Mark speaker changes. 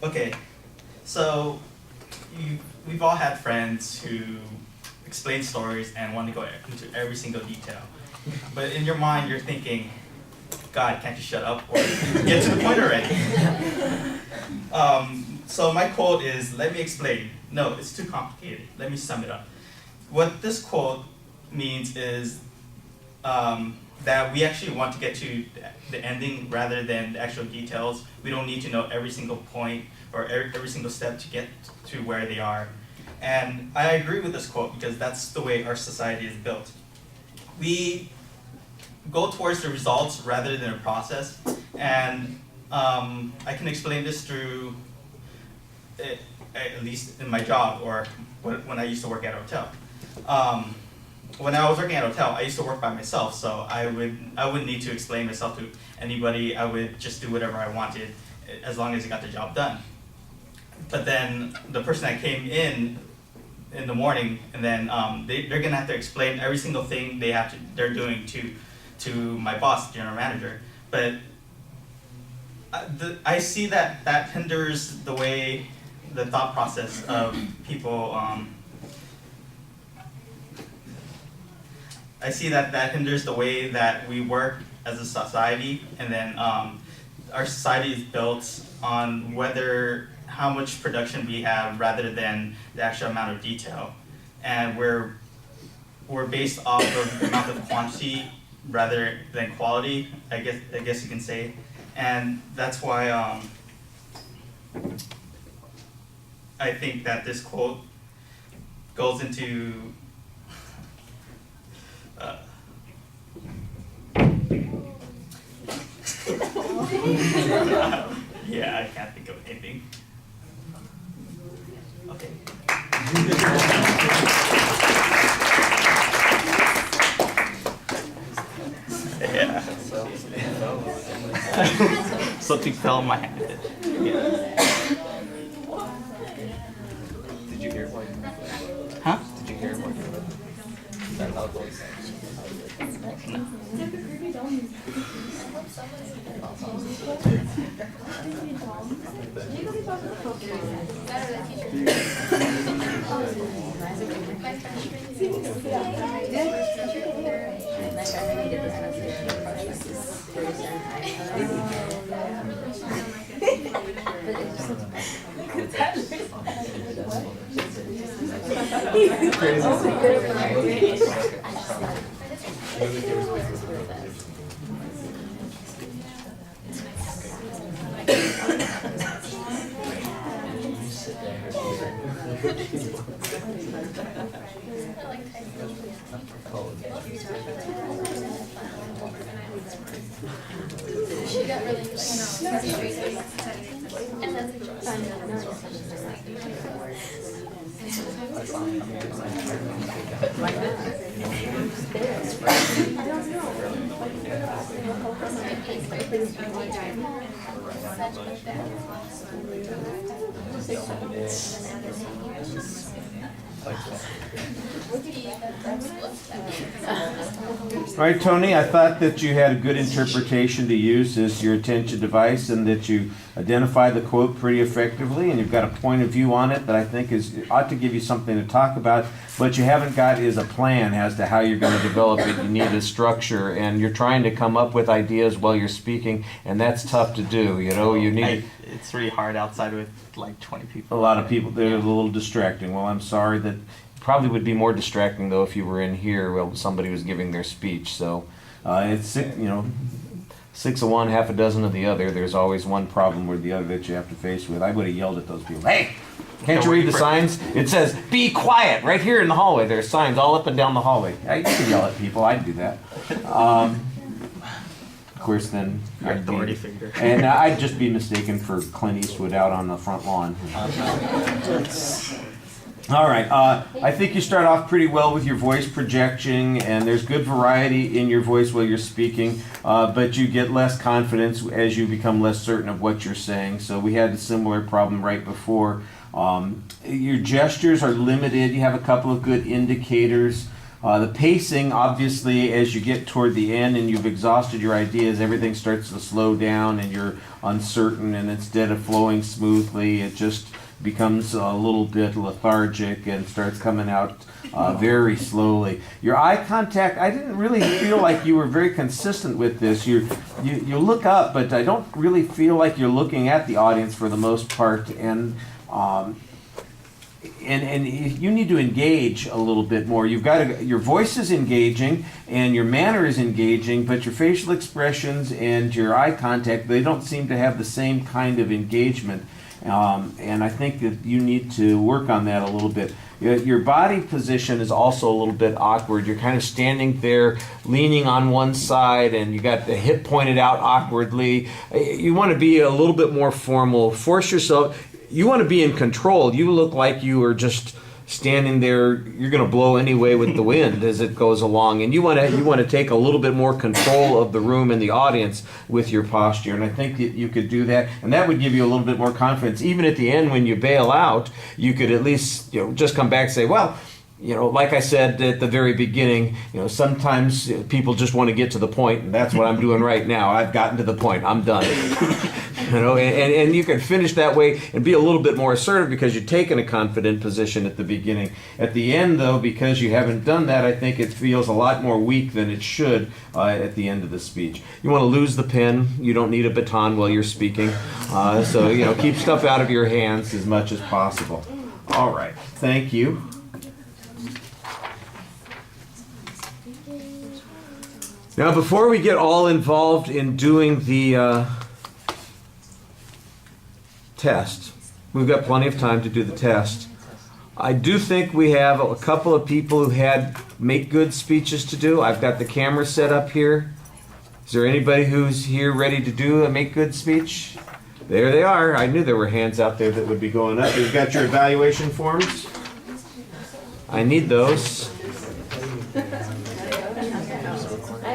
Speaker 1: Okay, so we've all had friends who explain stories and want to go into every single detail. But in your mind, you're thinking, God, can't you shut up or get to the point already? So my quote is, let me explain. No, it's too complicated. Let me sum it up. What this quote means is that we actually want to get to the ending rather than the actual details. We don't need to know every single point or every single step to get to where they are. And I agree with this quote because that's the way our society is built. We go towards the results rather than a process. And I can explain this through, at least in my job or when I used to work at a hotel. When I was working at a hotel, I used to work by myself, so I wouldn't need to explain myself to anybody. I would just do whatever I wanted as long as I got the job done. But then the person that came in the morning, and then they're gonna have to explain every single thing they're doing to my boss, the general manager. But I see that hinders the thought process of people. I see that hinders the way that we work as a society, and then our society is built on how much production we have rather than the actual amount of detail, and we're based off of the amount of quantity rather than quality. I guess you can say, and that's why I think that this quote goes into yeah, I can't think of anything. Okay. Yeah. Something fell in my hand. Yeah.
Speaker 2: Did you hear what?
Speaker 1: Huh?
Speaker 2: Did you hear what? That loud voice.
Speaker 3: She got really frustrated. And then
Speaker 4: All right, Tony, I thought that you had a good interpretation to use as your attention device and that you identified the quote pretty effectively and you've got a point of view on it that I think ought to give you something to talk about. What you haven't got is a plan as to how you're going to develop it. You need a structure and you're trying to come up with ideas while you're speaking, and that's tough to do. You know, you need...
Speaker 1: It's really hard outside with like 20 people.
Speaker 4: A lot of people, they're a little distracting. Well, I'm sorry that... Probably would be more distracting though if you were in here while somebody was giving their speech. So it's 6 of one, half a dozen of the other. There's always one problem or the other that you have to face with. I would have yelled at those people. Hey, can't you read the signs? It says, be quiet, right here in the hallway. There's signs all up and down the hallway. You can yell at people. I'd do that. Of course, then
Speaker 1: authority figure.
Speaker 4: And I'd just be mistaken for Clint Eastwood out on the front lawn. All right, I think you start off pretty well with your voice projection, and there's good variety in your voice while you're speaking, but you get less confidence as you become less certain of what you're saying. So we had a similar problem right before. Your gestures are limited. You have a couple of good indicators. The pacing, obviously, as you get toward the end and you've exhausted your ideas, everything starts to slow down and you're uncertain, and instead of flowing smoothly, it just becomes a little bit lethargic and starts coming out very slowly. Your eye contact, I didn't really feel like you were very consistent with this. You look up, but I don't really feel like you're looking at the audience for the most part, and you need to engage a little bit more. You've got to, your voice is engaging and your manner is engaging, but your facial expressions and your eye contact, they don't seem to have the same kind of engagement. And I think that you need to work on that a little bit. Your body position is also a little bit awkward. You're kind of standing there leaning on one side and you got the hip pointed out awkwardly. You want to be a little bit more formal. Force yourself. You want to be in control. You look like you are just standing there. You're going to blow anyway with the wind as it goes along, and you want to take a little bit more control of the room and the audience with your posture. And I think that you could do that, and that would give you a little bit more confidence. Even at the end, when you bail out, you could at least just come back and say, well, like I said at the very beginning, sometimes people just want to get to the point, and that's what I'm doing right now. I've gotten to the point. I'm done. And you can finish that way and be a little bit more assertive because you're taking a confident position at the beginning. At the end, though, because you haven't done that, I think it feels a lot more weak than it should at the end of the speech. You want to lose the pen. You don't need a baton while you're speaking. So, keep stuff out of your hands as much as possible. All right. Thank you. Now, before we get all involved in doing the test, we've got plenty of time to do the test. I do think we have a couple of people who had make good speeches to do. I've got the camera set up here. Is there anybody who's here ready to do a make good speech? There they are. I knew there were hands out there that would be going up. You've got your evaluation forms. I need those.
Speaker 3: I